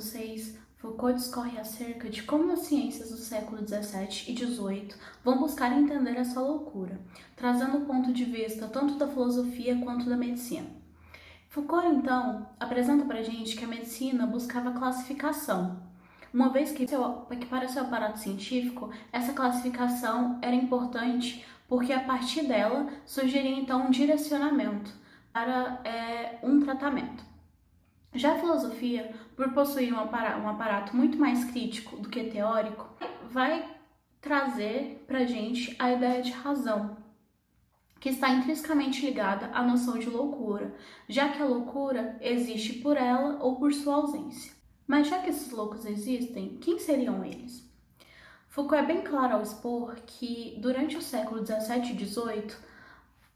6, Foucault discorre acerca de como as ciências do século XVII e XVIII vão buscar entender essa loucura, trazendo o ponto de vista tanto da filosofia quanto da medicina. Foucault, então, apresenta pra gente que a medicina buscava classificação, uma vez que para seu aparato científico, essa classificação era importante porque a partir dela surgiria então um direcionamento para um tratamento. Já a filosofia, por possuir um aparato muito mais crítico do que teórico, vai trazer pra gente a ideia de razão, que está intrinsecamente ligada à noção de loucura, já que a loucura existe por ela ou por sua ausência. Mas já que esses loucos existem, quem seriam eles? Foucault é bem claro ao expor que, durante o século XVII e XVIII,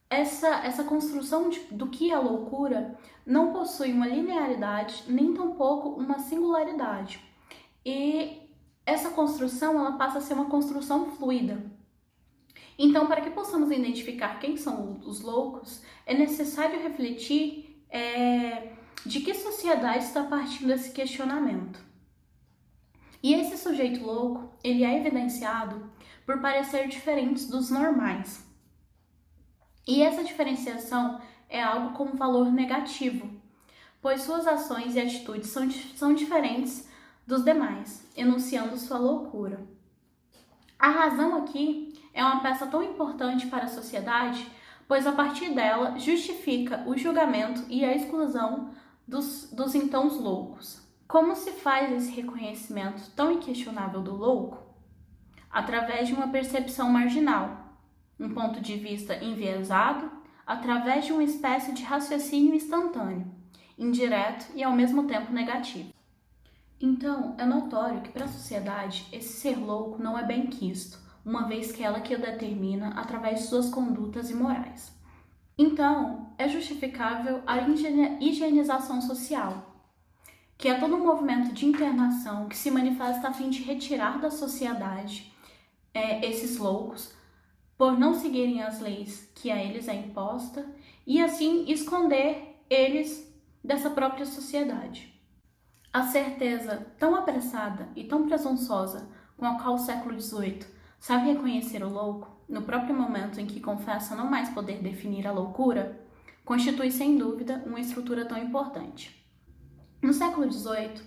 essa construção do que é a loucura não possui uma linearidade, nem tampouco uma singularidade. E essa construção ela passa a ser uma construção fluida. Então, para que possamos identificar quem são os loucos, é necessário refletir de que sociedade está partindo esse questionamento. E esse sujeito louco, ele é evidenciado por parecer diferente dos normais. E essa diferenciação é algo com valor negativo, pois suas ações e atitudes são diferentes dos demais, enunciando sua loucura. A razão aqui é uma peça tão importante para a sociedade, pois a partir dela justifica o julgamento e a exclusão dos então loucos. Como se faz esse reconhecimento tão inquestionável do louco? Através de uma percepção marginal, um ponto de vista enviesado, através de uma espécie de raciocínio instantâneo, indireto e ao mesmo tempo negativo. Então, é notório que para a sociedade esse ser louco não é bem quisto, uma vez que ela que o determina através de suas condutas imorais. Então, é justificável a higienização social, que é todo um movimento de internação que se manifesta a fim de retirar da sociedade esses loucos, por não seguirem as leis que a eles é imposta e assim esconder eles dessa própria sociedade. A certeza tão apressada e tão presunçosa com a qual o século XVIII sabe reconhecer o louco, no próprio momento em que confessa não mais poder definir a loucura, constitui sem dúvida uma estrutura tão importante. No século XVIII,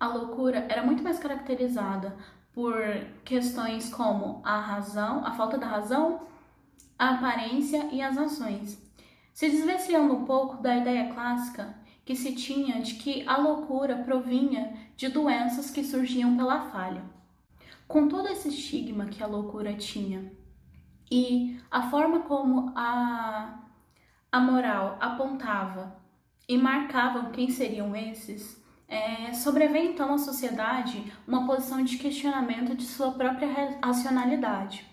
a loucura era muito mais caracterizada por questões como a razão, a falta da razão, a aparência e as ações, se desvencilhando um pouco da ideia clássica que se tinha de que a loucura provinha de doenças que surgiam pela falha. Com todo esse estigma que a loucura tinha e a forma como a moral apontava e marcavam quem seriam esses, sobreveio então à sociedade uma posição de questionamento de sua própria racionalidade.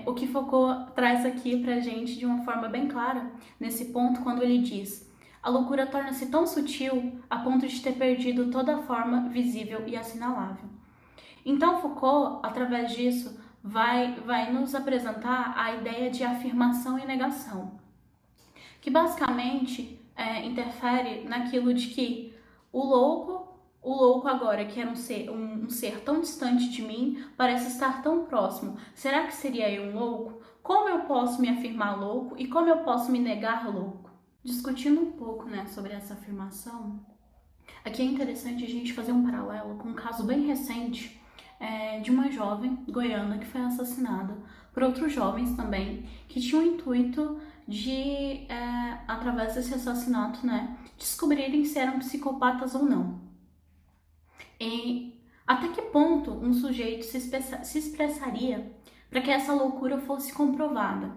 O que Foucault traz aqui pra gente de uma forma bem clara nesse ponto quando ele diz: a loucura torna-se tão sutil a ponto de ter perdido toda a forma visível e assinalável. Então Foucault, através disso, vai nos apresentar a ideia de afirmação e negação, que basicamente interfere naquilo de que o louco agora, que era um ser tão distante de mim, parece estar tão próximo. Será que seria eu um louco? Como eu posso me afirmar louco e como eu posso me negar louco? Discutindo um pouco, sobre essa afirmação, aqui é interessante a gente fazer um paralelo com um caso bem recente de uma jovem goiana que foi assassinada por outros jovens também, que tinham o intuito de, através desse assassinato, descobrirem se eram psicopatas ou não. E até que ponto um sujeito se expressaria para que essa loucura fosse comprovada?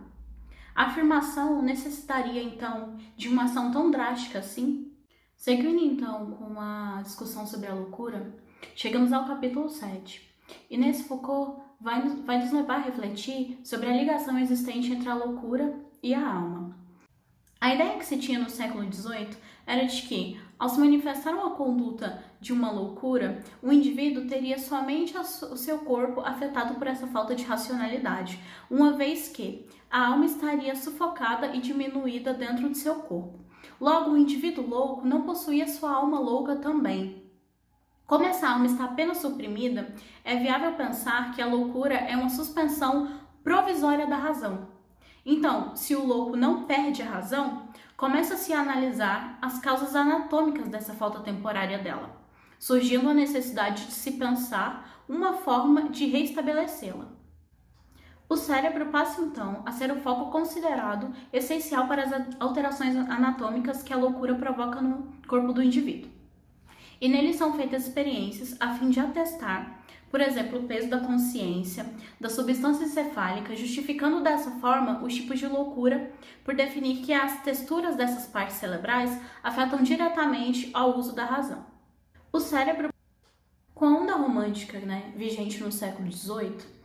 A afirmação necessitaria, então, de uma ação tão drástica assim? Seguindo, então, com a discussão sobre a loucura, chegamos ao capítulo 7. E nesse Foucault vai nos levar a refletir sobre a ligação existente entre a loucura e a alma. A ideia que se tinha no século XVIII era de que, ao se manifestar uma conduta de uma loucura, o indivíduo teria somente o seu corpo afetado por essa falta de racionalidade, uma vez que a alma estaria sufocada e diminuída dentro de seu corpo. Logo, o indivíduo louco não possuía sua alma louca também. Como essa alma está apenas suprimida, é viável pensar que a loucura é uma suspensão provisória da razão. Então, se o louco não perde a razão, começa-se a analisar as causas anatômicas dessa falta temporária dela, surgindo a necessidade de se pensar uma forma de reestabelecê-la. O cérebro passa então a ser o foco considerado essencial para as alterações anatômicas que a loucura provoca no corpo do indivíduo. E nele são feitas experiências a fim de atestar, por exemplo, o peso da consciência, da substância encefálica, justificando dessa forma os tipos de loucura, por definir que as texturas dessas partes cerebrais afetam diretamente ao uso da razão. O cérebro, com a onda romântica, vigente no século XVIII,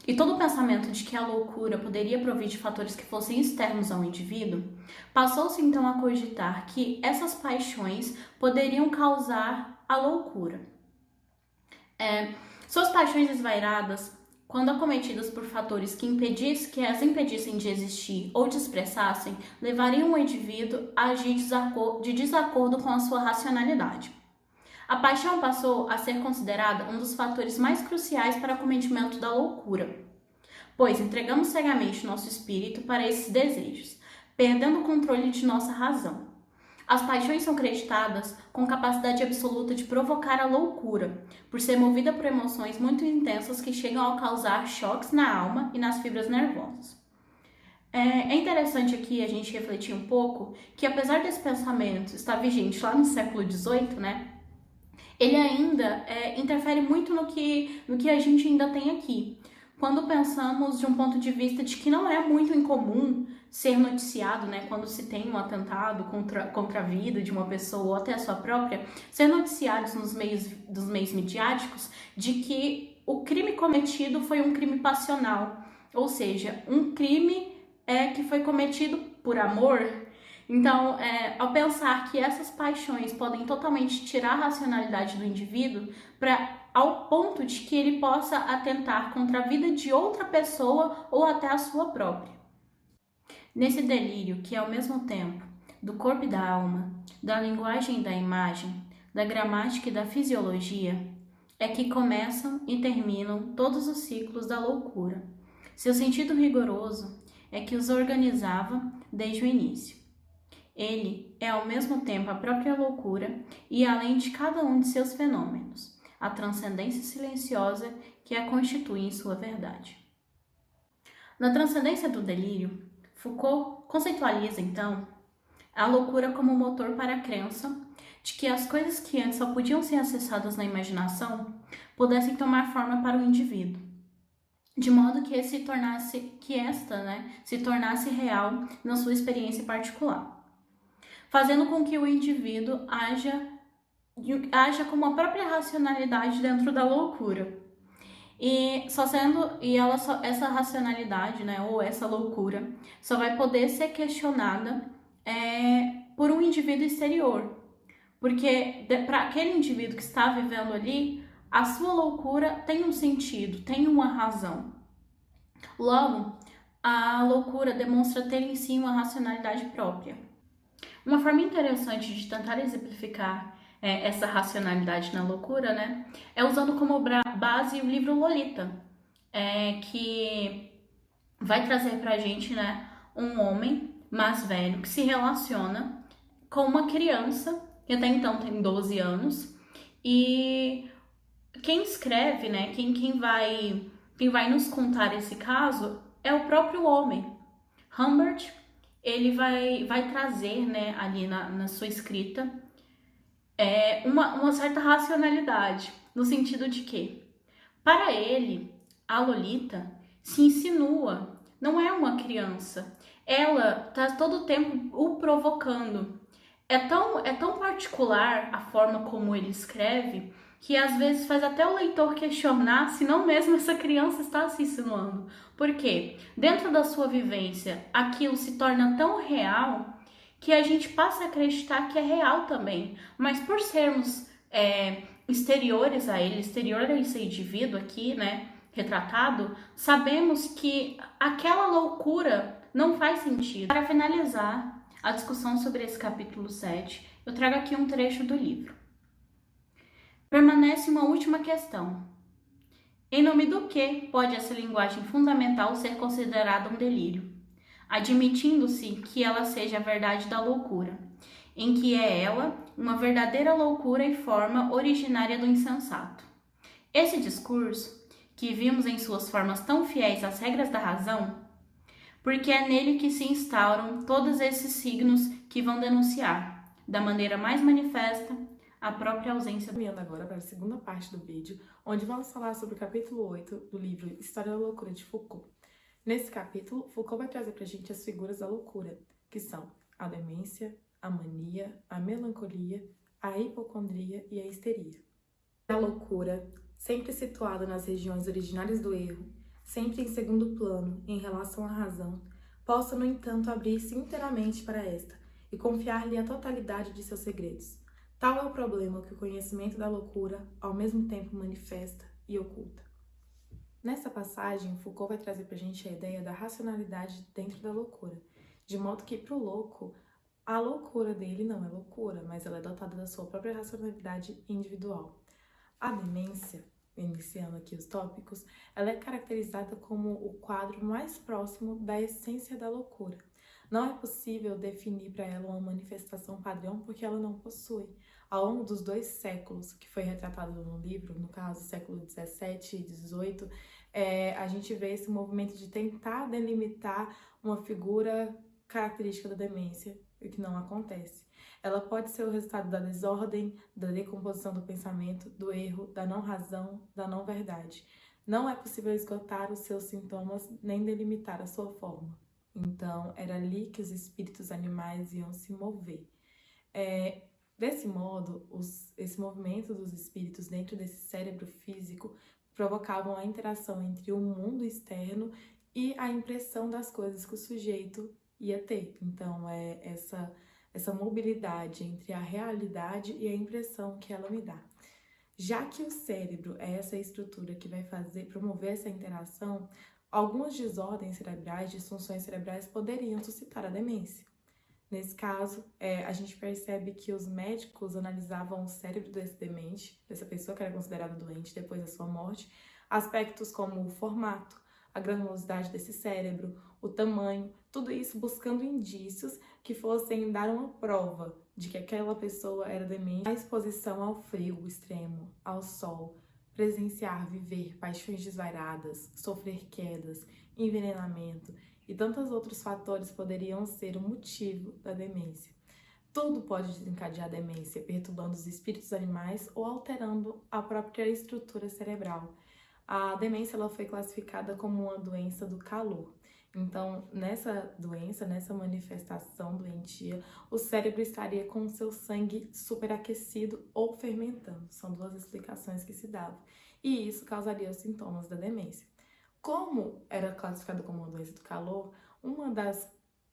e todo o pensamento de que a loucura poderia provir de fatores que fossem externos ao indivíduo, passou-se então a cogitar que essas paixões poderiam causar a loucura. Suas paixões desvairadas, quando acometidas por fatores que as impedissem de existir ou de expressassem, levariam o indivíduo a agir de desacordo com a sua racionalidade. A paixão passou a ser considerada um dos fatores mais cruciais para o acometimento da loucura, pois entregamos cegamente nosso espírito para esses desejos, perdendo o controle de nossa razão. As paixões são creditadas com capacidade absoluta de provocar a loucura, por ser movida por emoções muito intensas que chegam a causar choques na alma e nas fibras nervosas. É interessante aqui a gente refletir um pouco que, apesar desse pensamento estar vigente lá no século XVIII, ele ainda interfere muito no que a gente ainda tem aqui. Quando pensamos de um ponto de vista de que não é muito incomum ser noticiado, quando se tem um atentado contra a vida de uma pessoa ou até a sua própria, ser noticiados dos meios midiáticos de que o crime cometido foi um crime passional, ou seja, um crime que foi cometido por amor. Então, ao pensar que essas paixões podem totalmente tirar a racionalidade do indivíduo ao ponto de que ele possa atentar contra a vida de outra pessoa ou até a sua própria. Nesse delírio que é ao mesmo tempo do corpo e da alma, da linguagem e da imagem, da gramática e da fisiologia, é que começam e terminam todos os ciclos da loucura. Seu sentido rigoroso é que os organizava desde o início. Ele é ao mesmo tempo a própria loucura e além de cada um de seus fenômenos, a transcendência silenciosa que a constitui em sua verdade. Na Transcendência do Delírio, Foucault conceitualiza, então, a loucura como motor para a crença de que as coisas que antes só podiam ser acessadas na imaginação pudessem tomar forma para o indivíduo, de modo que esta se tornasse real na sua experiência particular, fazendo com que o indivíduo haja como a própria racionalidade dentro da loucura. Essa racionalidade, ou essa loucura, só vai poder ser questionada por um indivíduo exterior. Porque para aquele indivíduo que está vivendo ali, a sua loucura tem um sentido, tem uma razão. Logo, a loucura demonstra ter em si uma racionalidade própria. Uma forma interessante de tentar exemplificar essa racionalidade na loucura, é usando como base o livro Lolita, que vai trazer pra gente, um homem mais velho que se relaciona com uma criança que até então tem 12 anos, e quem escreve, quem vai nos contar esse caso é o próprio homem. Humbert, ele vai trazer, ali na sua escrita, uma certa racionalidade, no sentido de que, para ele, a Lolita se insinua, não é uma criança, ela está todo o tempo o provocando. É tão particular a forma como ele escreve, que às vezes faz até o leitor questionar se não mesmo essa criança está se insinuando. Porque dentro da sua vivência, aquilo se torna tão real que a gente passa a acreditar que é real também. Mas por sermos exteriores a ele, exterior a esse indivíduo aqui, retratado, sabemos que aquela loucura não faz sentido. Para finalizar a discussão sobre esse capítulo 7, eu trago aqui um trecho do livro. Permanece uma última questão. Em nome do que pode essa linguagem fundamental ser considerada um delírio? Admitindo-se que ela seja a verdade da loucura, em que é ela uma verdadeira loucura e forma originária do insensato. Esse discurso, que vimos em suas formas tão fiéis às regras da razão, porque é nele que se instauram todos esses signos que vão denunciar, da maneira mais manifesta, a própria ausência. Caminhando agora para a segunda parte do vídeo, onde vamos falar sobre o capítulo 8 do livro História da Loucura de Foucault. Nesse capítulo, Foucault vai trazer para a gente as figuras da loucura, que são a demência, a mania, a melancolia, a hipocondria e a histeria. A loucura, sempre situada nas regiões originárias do erro, sempre em segundo plano em relação à razão, possa, no entanto, abrir-se inteiramente para esta e confiar-lhe a totalidade de seus segredos. Tal é o problema que o conhecimento da loucura, ao mesmo tempo, manifesta e oculta. Nessa passagem, Foucault vai trazer para a gente a ideia da racionalidade dentro da loucura, de modo que, para o louco, a loucura dele não é loucura, mas ela é dotada da sua própria racionalidade individual. A demência, iniciando aqui os tópicos, ela é caracterizada como o quadro mais próximo da essência da loucura. Não é possível definir para ela uma manifestação padrão porque ela não possui. Ao longo dos 2 séculos que foi retratado no livro, no caso século XVII e XVIII, a gente vê esse movimento de tentar delimitar uma figura característica da demência, o que não acontece. Ela pode ser o resultado da desordem, da decomposição do pensamento, do erro, da não-razão, da não-verdade. Não é possível esgotar os seus sintomas nem delimitar a sua forma. Então, era ali que os espíritos animais iam se mover. Desse modo, esse movimento dos espíritos dentro desse cérebro físico provocavam a interação entre o mundo externo e a impressão das coisas que o sujeito ia ter. Então, é essa mobilidade entre a realidade e a impressão que ela me dá. Já que o cérebro é essa estrutura que vai promover essa interação, algumas desordens cerebrais, disfunções cerebrais poderiam suscitar a demência. Nesse caso, a gente percebe que os médicos analisavam o cérebro desse demente, dessa pessoa que era considerada doente depois da sua morte, aspectos como o formato, a granulosidade desse cérebro, o tamanho, tudo isso buscando indícios que fossem dar uma prova de que aquela pessoa era demente. A exposição ao frio extremo, ao sol, presenciar, viver paixões desvairadas, sofrer quedas, envenenamento e tantos outros fatores poderiam ser o motivo da demência. Tudo pode desencadear a demência, perturbando os espíritos animais ou alterando a própria estrutura cerebral. A demência ela foi classificada como uma doença do calor. Então, nessa doença, nessa manifestação doentia, o cérebro estaria com o seu sangue superaquecido ou fermentando. São 2 explicações que se davam. E isso causaria os sintomas da demência. Como era classificado como uma doença do calor,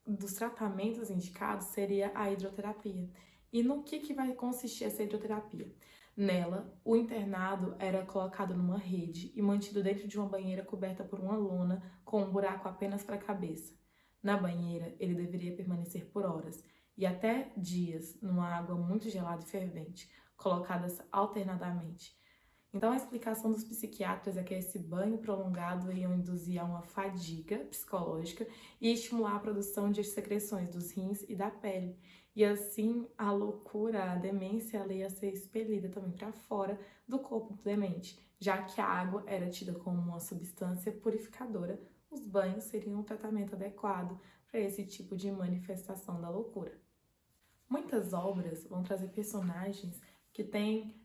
dos tratamentos indicados seria a hidroterapia. E no que vai consistir essa hidroterapia? Nela, o internado era colocado numa rede e mantido dentro de uma banheira coberta por uma lona com um buraco apenas para a cabeça. Na banheira, ele deveria permanecer por horas e até dias numa água muito gelada e fervente, colocadas alternadamente. Então, a explicação dos psiquiatras é que esse banho prolongado ia induzir a uma fadiga psicológica e estimular a produção de secreções dos rins e da pele. E assim, a loucura, a demência, ela ia ser expelida também para fora do corpo do demente, já que a água era tida como uma substância purificadora. Os banhos seriam um tratamento adequado para esse tipo de manifestação da loucura. Muitas obras vão trazer personagens que têm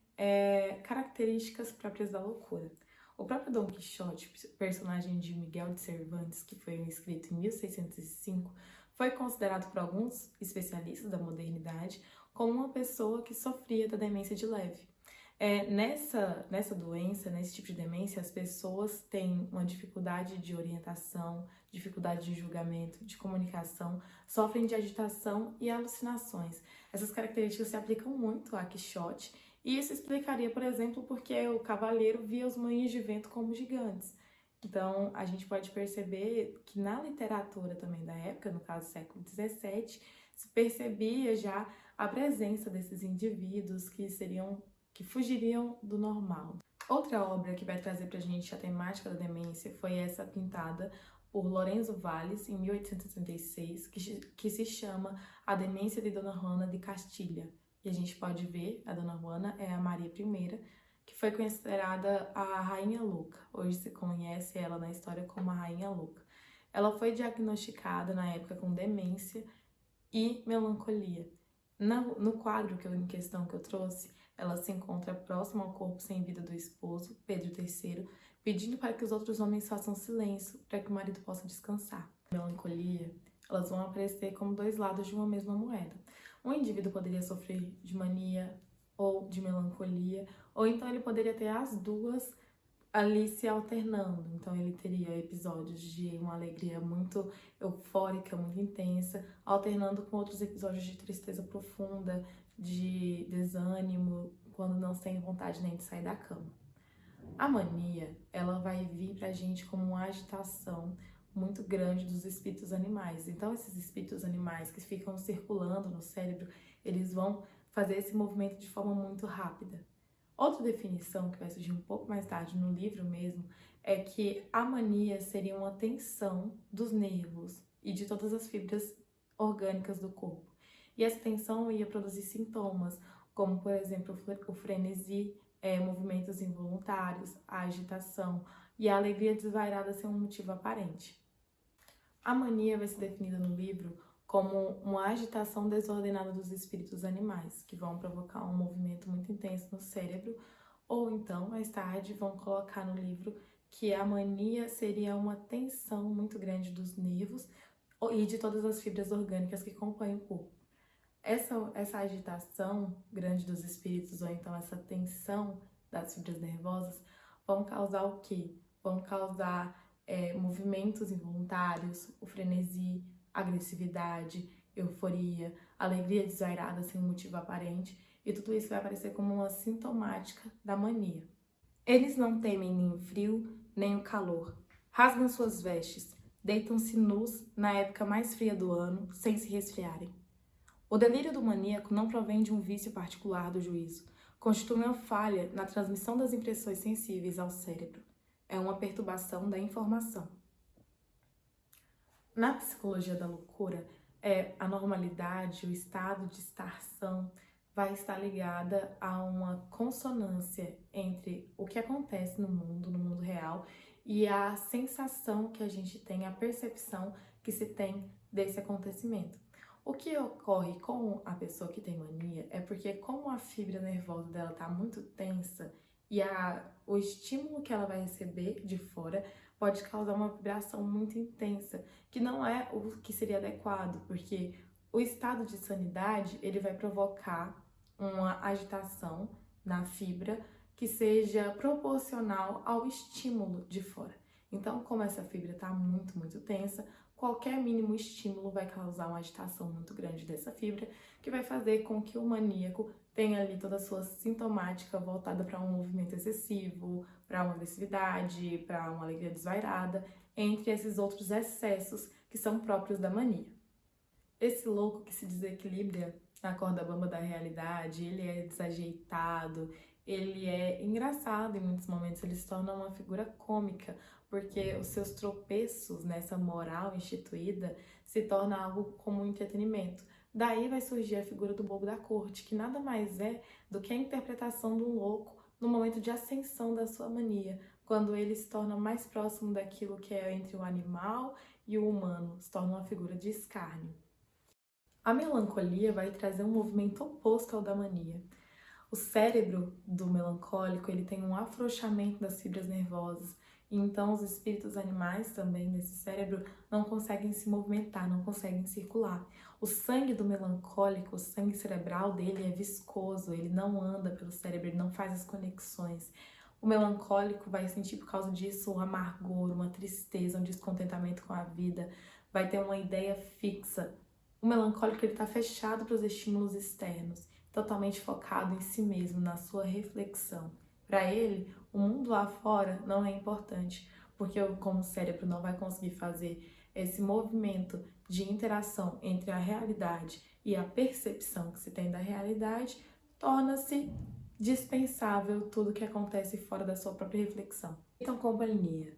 características próprias da loucura. O próprio Dom Quixote, personagem de Miguel de Cervantes, que foi escrito em 1605, foi considerado por alguns especialistas da modernidade como uma pessoa que sofria da demência de leve. Nessa doença, nesse tipo de demência, as pessoas têm uma dificuldade de orientação, dificuldade de julgamento, de comunicação, sofrem de agitação e alucinações. Essas características se aplicam muito a Quixote, e isso explicaria, por exemplo, porque o cavaleiro via os moinhos de vento como gigantes. Então, a gente pode perceber que na literatura também da época, no caso século XVII, se percebia já a presença desses indivíduos que seriam que fugiriam do normal. Outra obra que vai trazer pra gente a temática da demência foi essa pintada por Lorenzo Valles, em 1836, que se chama A Demência de Dona Juana de Castilha. E a gente pode ver, a Dona Juana é a Maria I, que foi considerada a Rainha Louca. Hoje se conhece ela na história como a Rainha Louca. Ela foi diagnosticada na época com demência e melancolia. No quadro em questão que eu trouxe, ela se encontra próxima ao corpo sem vida do esposo, Pedro III, pedindo para que os outros homens façam silêncio para que o marido possa descansar. Melancolia, elas vão aparecer como dois lados de uma mesma moeda. Um indivíduo poderia sofrer de mania ou de melancolia, ou então ele poderia ter as duas ali se alternando. Então ele teria episódios de uma alegria muito eufórica, muito intensa, alternando com outros episódios de tristeza profunda, de desânimo, quando não tem vontade nem de sair da cama. A mania, ela vai vir pra gente como uma agitação muito grande dos espíritos animais. Então esses espíritos animais que ficam circulando no cérebro, eles vão fazer esse movimento de forma muito rápida. Outra definição que vai surgir um pouco mais tarde no livro mesmo é que a mania seria uma tensão dos nervos e de todas as fibras orgânicas do corpo. E essa tensão ia produzir sintomas, como por exemplo o frenesi, movimentos involuntários, a agitação e a alegria desvairada sem um motivo aparente. A mania vai ser definida no livro como uma agitação desordenada dos espíritos animais, que vão provocar um movimento muito intenso no cérebro, ou então, mais tarde, vão colocar no livro que a mania seria uma tensão muito grande dos nervos e de todas as fibras orgânicas que compõem o corpo. Essa agitação grande dos espíritos, ou então essa tensão das fibras nervosas, vão causar o quê? Vão causar movimentos involuntários, o frenesi, agressividade, euforia, alegria desvairada sem um motivo aparente, e tudo isso vai aparecer como uma sintomática da mania. Eles não temem nem o frio, nem o calor. Rasgam suas vestes, deitam-se nus na época mais fria do ano, sem se resfriarem. O delírio do maníaco não provém de um vício particular do juízo, constitui uma falha na transmissão das impressões sensíveis ao cérebro. É uma perturbação da informação. Na psicologia da loucura, a normalidade, o estado de estar são, vai estar ligada a uma consonância entre o que acontece no mundo real, e a sensação que a gente tem, a percepção que se tem desse acontecimento. O que ocorre com a pessoa que tem mania é porque, como a fibra nervosa dela está muito tensa e o estímulo que ela vai receber de fora pode causar uma vibração muito intensa, que não é o que seria adequado, porque o estado de sanidade ele vai provocar uma agitação na fibra que seja proporcional ao estímulo de fora. Então, como essa fibra está muito, muito tensa, qualquer mínimo estímulo vai causar uma agitação muito grande dessa fibra, que vai fazer com que o maníaco tenha ali toda a sua sintomática voltada para um movimento excessivo, para uma agressividade, para uma alegria desvairada, entre esses outros excessos que são próprios da mania. Esse louco que se desequilibra na corda bamba da realidade, ele é desajeitado, ele é engraçado em muitos momentos, ele se torna uma figura cômica, porque os seus tropeços nessa moral instituída se torna algo como um entretenimento. Daí vai surgir a figura do bobo da corte, que nada mais é do que a interpretação do louco no momento de ascensão da sua mania, quando ele se torna mais próximo daquilo que é entre o animal e o humano, se torna uma figura de escárnio. A melancolia vai trazer um movimento oposto ao da mania. O cérebro do melancólico ele tem um afrouxamento das fibras nervosas, e então os espíritos animais também nesse cérebro não conseguem se movimentar, não conseguem circular. O sangue do melancólico, o sangue cerebral dele é viscoso, ele não anda pelo cérebro, ele não faz as conexões. O melancólico vai sentir por causa disso um amargor, uma tristeza, um descontentamento com a vida, vai ter uma ideia fixa. O melancólico ele está fechado para os estímulos externos, totalmente focado em si mesmo, na sua reflexão. Para ele, o mundo lá fora não é importante, porque como o cérebro não vai conseguir fazer esse movimento de interação entre a realidade e a percepção que se tem da realidade, torna-se dispensável tudo que acontece fora da sua própria reflexão. Então, companhia.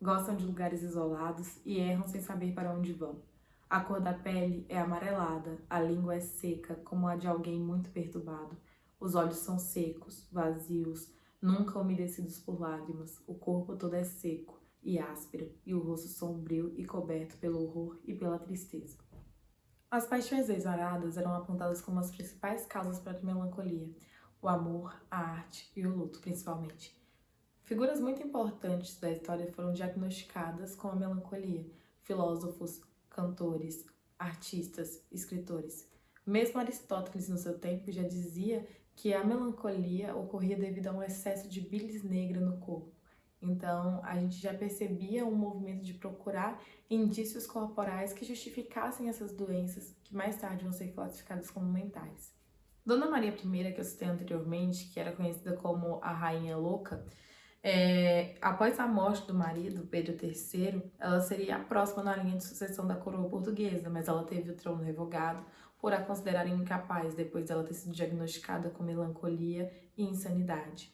Gostam de lugares isolados e erram sem saber para onde vão. A cor da pele é amarelada, a língua é seca, como a de alguém muito perturbado. Os olhos são secos, vazios, nunca umedecidos por lágrimas. O corpo todo é seco e áspero, e o rosto sombrio e coberto pelo horror e pela tristeza. As paixões exaradas eram apontadas como as principais causas para a melancolia: o amor, a arte e o luto, principalmente. Figuras muito importantes da história foram diagnosticadas com a melancolia: filósofos, cantores, artistas, escritores. Mesmo Aristóteles, no seu tempo, já dizia que a melancolia ocorria devido a um excesso de bilis negra no corpo. Então, a gente já percebia um movimento de procurar indícios corporais que justificassem essas doenças, que mais tarde vão ser classificadas como mentais. Dona Maria I, que eu citei anteriormente, que era conhecida como a Rainha Louca, após a morte do marido, Pedro III, ela seria a próxima na linha de sucessão da coroa portuguesa, mas ela teve o trono revogado por a considerarem incapaz depois dela ter sido diagnosticada com melancolia e insanidade.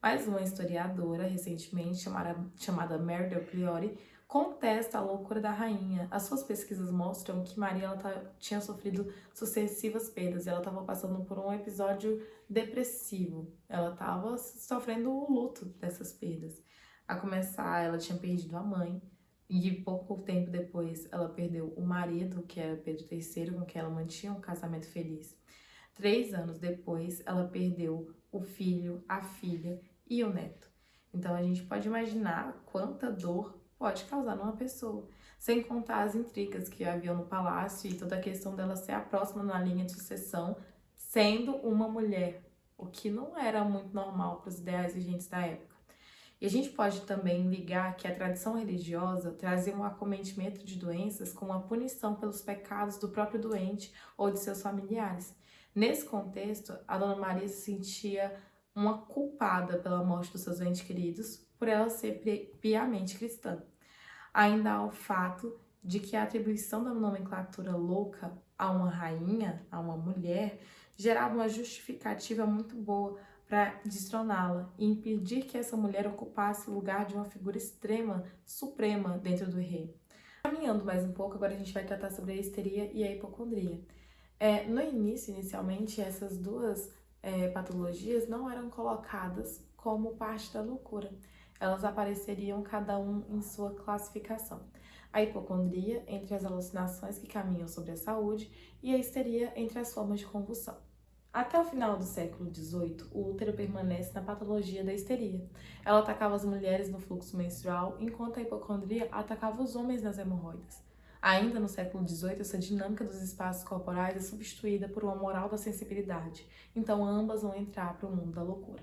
Mais uma historiadora, recentemente, chamada Mary Del Priore, contesta a loucura da rainha. As suas pesquisas mostram que Maria tinha sofrido sucessivas perdas e ela estava passando por um episódio depressivo. Ela estava sofrendo o luto dessas perdas. A começar, ela tinha perdido a mãe e pouco tempo depois ela perdeu o marido, que era Pedro III, com quem ela mantinha um casamento feliz. 3 anos depois, ela perdeu o filho, a filha e o neto. Então a gente pode imaginar quanta dor pode causar numa pessoa, sem contar as intrigas que haviam no palácio e toda a questão dela ser a próxima na linha de sucessão, sendo uma mulher, o que não era muito normal para os ideais vigentes da época. E a gente pode também ligar que a tradição religiosa trazia um acometimento de doenças como a punição pelos pecados do próprio doente ou de seus familiares. Nesse contexto, a Dona Maria se sentia uma culpada pela morte dos seus entes queridos, por ela ser piamente cristã. Ainda há o fato de que a atribuição da nomenclatura louca a uma rainha, a uma mulher, gerava uma justificativa muito boa para destroná-la e impedir que essa mulher ocupasse o lugar de uma figura extrema, suprema dentro do reino. Caminhando mais um pouco, agora a gente vai tratar sobre a histeria e a hipocondria. Inicialmente, essas duas patologias não eram colocadas como parte da loucura. Elas apareceriam cada um em sua classificação. A hipocondria entre as alucinações que caminham sobre a saúde e a histeria entre as formas de convulsão. Até o final do século XVIII, o útero permanece na patologia da histeria. Ela atacava as mulheres no fluxo menstrual, enquanto a hipocondria atacava os homens nas hemorroidas. Ainda no século XVIII, essa dinâmica dos espaços corporais é substituída por uma moral da sensibilidade, então ambas vão entrar para o mundo da loucura.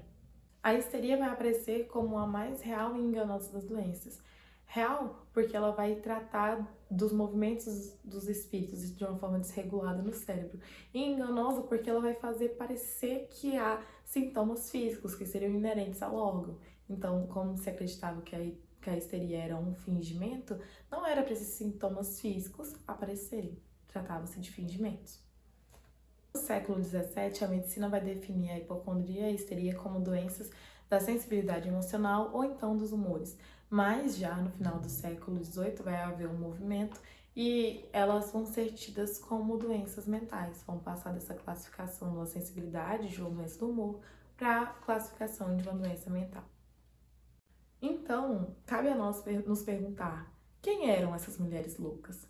A histeria vai aparecer como a mais real e enganosa das doenças. Real porque ela vai tratar dos movimentos dos espíritos de uma forma desregulada no cérebro. E enganosa porque ela vai fazer parecer que há sintomas físicos que seriam inerentes ao órgão. Então, como se acreditava que a histeria era um fingimento, não era para esses sintomas físicos aparecerem. Tratava-se de fingimentos. No século XVII, a medicina vai definir a hipocondria e a histeria como doenças da sensibilidade emocional ou então dos humores. Mas já no final do século XVIII vai haver um movimento e elas vão ser tidas como doenças mentais. Vão passar dessa classificação de uma sensibilidade, de uma doença do humor, para a classificação de uma doença mental. Então, cabe a nós nos perguntar, quem eram essas mulheres loucas?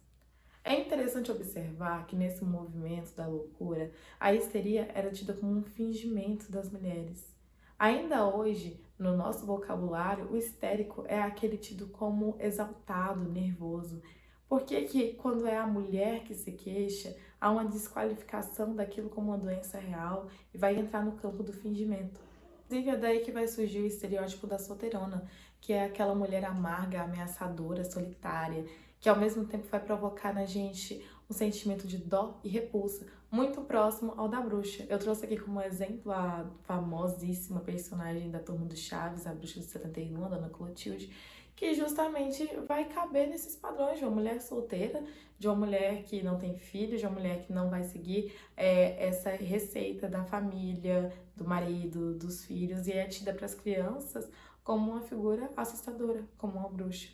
É interessante observar que nesse movimento da loucura, a histeria era tida como um fingimento das mulheres. Ainda hoje, no nosso vocabulário, o histérico é aquele tido como exaltado, nervoso. Por que quando é a mulher que se queixa, há uma desqualificação daquilo como uma doença real e vai entrar no campo do fingimento? Inclusive, é daí que vai surgir o estereótipo da solteirona, que é aquela mulher amarga, ameaçadora, solitária, que ao mesmo tempo vai provocar na gente um sentimento de dó e repulsa, muito próximo ao da bruxa. Eu trouxe aqui como exemplo a famosíssima personagem da Turma do Chaves, a Bruxa de 71, a Dona Clotilde, que justamente vai caber nesses padrões de uma mulher solteira, de uma mulher que não tem filho, de uma mulher que não vai seguir essa receita da família, do marido, dos filhos, e é tida para as crianças como uma figura assustadora, como uma bruxa.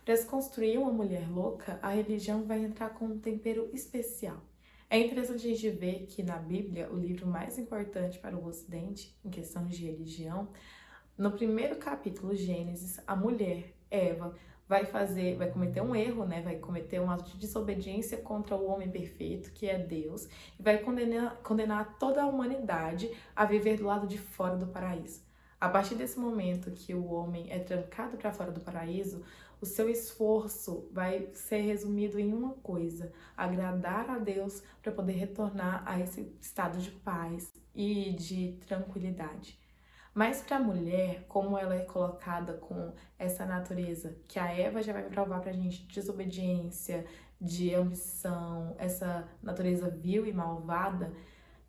Para se construir uma mulher louca, a religião vai entrar com um tempero especial. É interessante a gente ver que na Bíblia, o livro mais importante para o Ocidente, em questão de religião, no primeiro capítulo, Gênesis, a mulher, Eva, vai cometer um erro, né? Vai cometer um ato de desobediência contra o homem perfeito, que é Deus, e vai condenar toda a humanidade a viver do lado de fora do paraíso. A partir desse momento que o homem é trancado para fora do paraíso, o seu esforço vai ser resumido em uma coisa: agradar a Deus para poder retornar a esse estado de paz e de tranquilidade. Mas para a mulher, como ela é colocada com essa natureza que a Eva já vai provar pra gente, de desobediência, de ambição, essa natureza vil e malvada,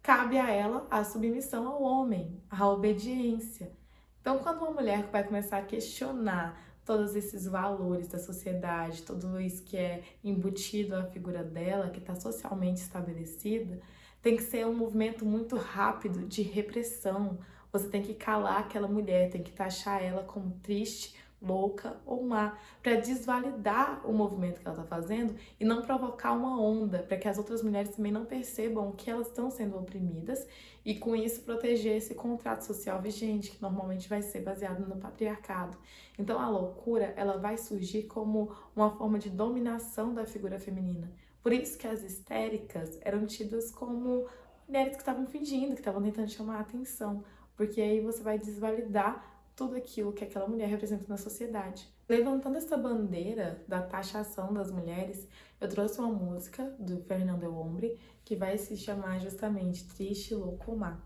cabe a ela a submissão ao homem, a obediência. Então, quando uma mulher vai começar a questionar todos esses valores da sociedade, tudo isso que é embutido à figura dela, que está socialmente estabelecida, tem que ser um movimento muito rápido de repressão. Você tem que calar aquela mulher, tem que taxar ela como triste, louca ou má, para desvalidar o movimento que ela está fazendo e não provocar uma onda, para que as outras mulheres também não percebam que elas estão sendo oprimidas e com isso proteger esse contrato social vigente, que normalmente vai ser baseado no patriarcado. Então a loucura, ela vai surgir como uma forma de dominação da figura feminina. Por isso que as histéricas eram tidas como mulheres que estavam fingindo, que estavam tentando chamar a atenção, porque aí você vai desvalidar tudo aquilo que aquela mulher representa na sociedade. Levantando essa bandeira da taxação das mulheres, eu trouxe uma música do Fernando El Hombre que vai se chamar justamente Triste, Louco ou Má.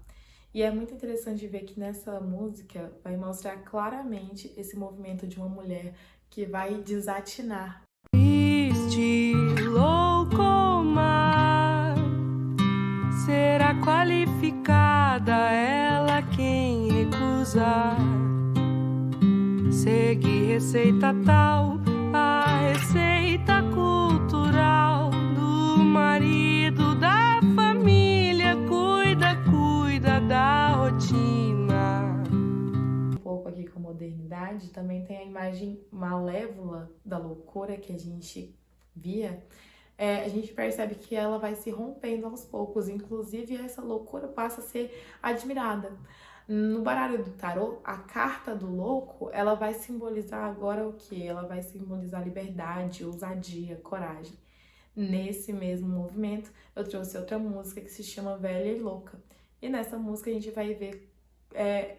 E é muito interessante ver que nessa música vai mostrar claramente esse movimento de uma mulher que vai desatinar. Triste, louco ou má, será qualificada ela quem recusar. Seguir receita tal, a receita cultural do marido, da família, cuida da rotina. Um pouco aqui com a modernidade, também tem a imagem malévola da loucura que a gente via. A gente percebe que ela vai se rompendo aos poucos, inclusive essa loucura passa a ser admirada. No baralho do tarô, a carta do louco, ela vai simbolizar agora o quê? Ela vai simbolizar liberdade, ousadia, coragem. Nesse mesmo movimento, eu trouxe outra música que se chama Velha e Louca. E nessa música a gente vai ver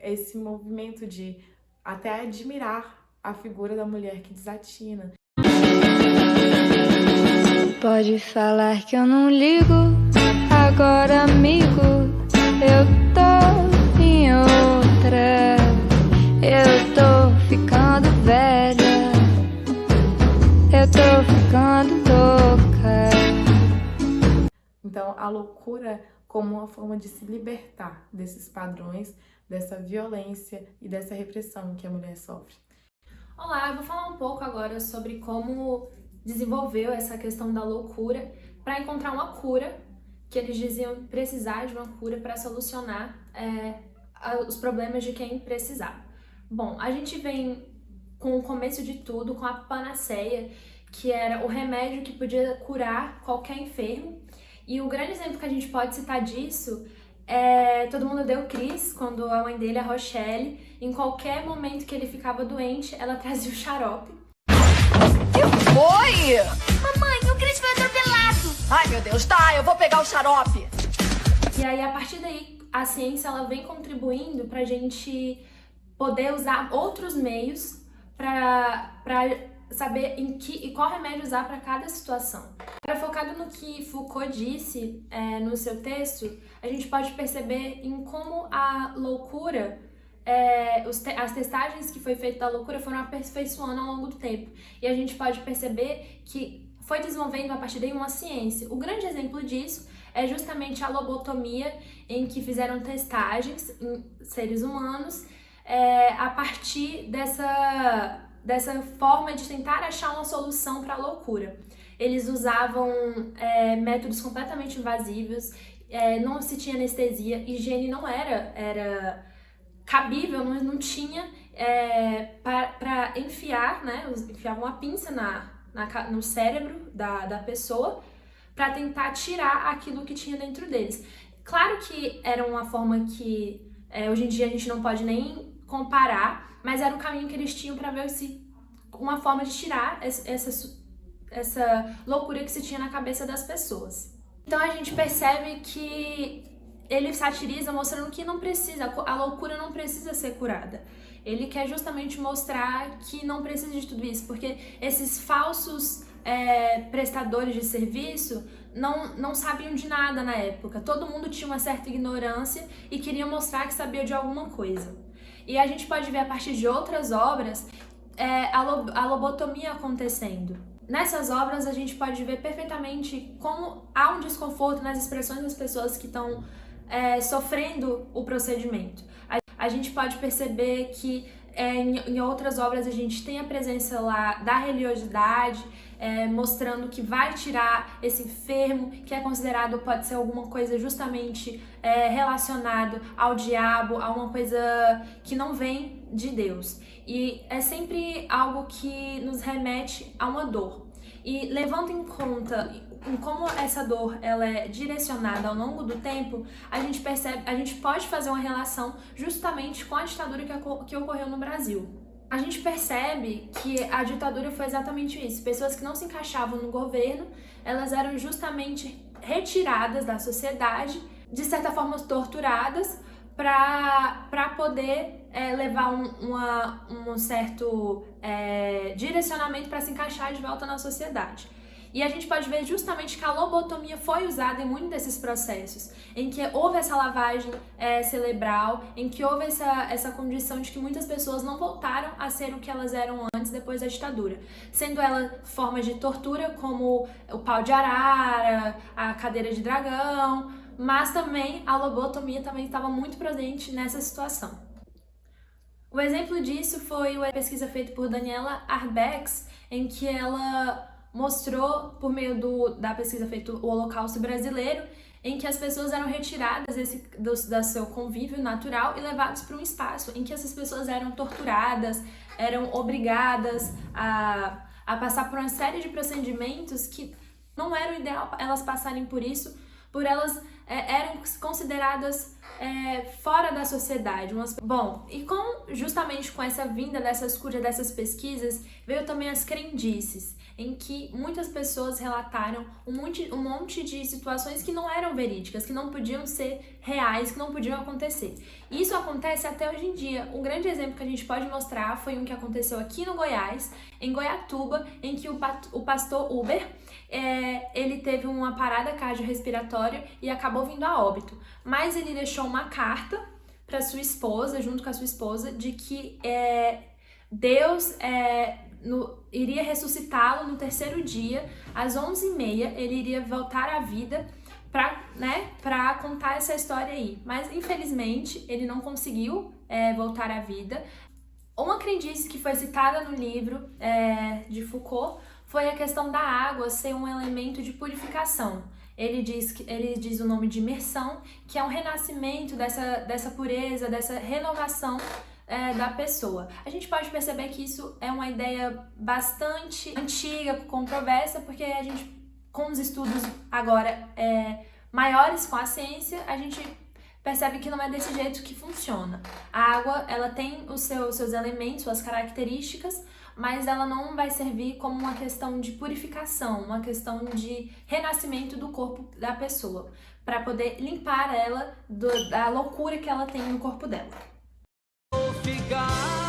esse movimento de até admirar a figura da mulher que desatina. Pode falar que eu não ligo, agora amigo, eu tô em outra, eu tô ficando velha, eu tô ficando louca. Então, a loucura como uma forma de se libertar desses padrões, dessa violência e dessa repressão que a mulher sofre. Olá, eu vou falar um pouco agora sobre como desenvolveu essa questão da loucura para encontrar uma cura, que eles diziam precisar de uma cura para solucionar os problemas de quem precisar. Bom, a gente vem com o começo de tudo, com a panaceia, que era o remédio que podia curar qualquer enfermo. E o grande exemplo que a gente pode citar disso é todo mundo deu Cris, quando a mãe dele, a Rochelle, em qualquer momento que ele ficava doente, ela trazia o xarope. Que foi? Mamãe, o Cris foi atropelado. Ai, meu Deus, tá, eu vou pegar o xarope. E aí, a partir daí, a ciência ela vem contribuindo pra gente poder usar outros meios pra saber qual remédio usar para cada situação. Focado no que Foucault disse no seu texto, a gente pode perceber em como a loucura, as testagens que foi feita da loucura foram aperfeiçoando ao longo do tempo. E a gente pode perceber que foi desenvolvendo a partir daí uma ciência. O grande exemplo disso é justamente a lobotomia, em que fizeram testagens em seres humanos a partir dessa forma de tentar achar uma solução para a loucura. Eles usavam métodos completamente invasivos, não se tinha anestesia, higiene não era cabível, não tinha para enfiar, né? Enfiavam uma pinça no cérebro da pessoa para tentar tirar aquilo que tinha dentro deles. Claro que era uma forma que hoje em dia a gente não pode nem comparar, mas era o caminho que eles tinham para ver se uma forma de tirar essa loucura que se tinha na cabeça das pessoas. Então a gente percebe que ele satiriza mostrando que não precisa, a loucura não precisa ser curada. Ele quer justamente mostrar que não precisa de tudo isso, porque esses falsos prestadores de serviço não sabiam de nada na época. Todo mundo tinha uma certa ignorância e queria mostrar que sabia de alguma coisa. E a gente pode ver a partir de outras obras a lobotomia acontecendo. Nessas obras a gente pode ver perfeitamente como há um desconforto nas expressões das pessoas que estão sofrendo o procedimento. A gente pode perceber que em outras obras a gente tem a presença lá da religiosidade, mostrando que vai tirar esse enfermo, que é considerado, pode ser alguma coisa justamente relacionado ao diabo, a uma coisa que não vem de Deus. E é sempre algo que nos remete a uma dor. E levando em conta como essa dor ela é direcionada ao longo do tempo, a gente pode fazer uma relação justamente com a ditadura que ocorreu no Brasil. A gente percebe que a ditadura foi exatamente isso. Pessoas que não se encaixavam no governo, elas eram justamente retiradas da sociedade, de certa forma torturadas, para poder levar um certo direcionamento para se encaixar de volta na sociedade. E a gente pode ver justamente que a lobotomia foi usada em muitos desses processos, em que houve essa lavagem cerebral, em que houve essa condição de que muitas pessoas não voltaram a ser o que elas eram antes, depois da ditadura. Sendo ela formas de tortura, como o pau de arara, a cadeira de dragão, mas também a lobotomia também estava muito presente nessa situação. O exemplo disso foi a pesquisa feita por Daniela Arbex, em que ela mostrou, por meio da pesquisa feita o Holocausto Brasileiro, em que as pessoas eram retiradas do seu convívio natural e levadas para um espaço em que essas pessoas eram torturadas, eram obrigadas a passar por uma série de procedimentos que não era o ideal elas passarem por isso, por elas eram consideradas fora da sociedade. Bom, e justamente com essa vinda dessas curas, dessas pesquisas, veio também as crendices, em que muitas pessoas relataram um monte de situações que não eram verídicas, que não podiam ser reais, que não podiam acontecer. E isso acontece até hoje em dia. Um grande exemplo que a gente pode mostrar foi um que aconteceu aqui no Goiás, em Goiatuba, em que o pastor Uber, ele teve uma parada cardiorrespiratória e acabou vindo a óbito. Mas ele deixou uma carta para sua esposa, junto com a sua esposa, de que Deus iria ressuscitá-lo no terceiro dia, às 11h30, ele iria voltar à vida para contar essa história aí. Mas, infelizmente, ele não conseguiu voltar à vida. Uma crendice que foi citada no livro de Foucault foi a questão da água ser um elemento de purificação. Ele diz o nome de imersão, que é um renascimento dessa pureza, dessa renovação da pessoa. A gente pode perceber que isso é uma ideia bastante antiga, controversa, porque a gente, com os estudos agora maiores com a ciência, a gente percebe que não é desse jeito que funciona. A água, ela tem os seus elementos, suas características, mas ela não vai servir como uma questão de purificação, uma questão de renascimento do corpo da pessoa, para poder limpar ela da loucura que ela tem no corpo dela. Ficar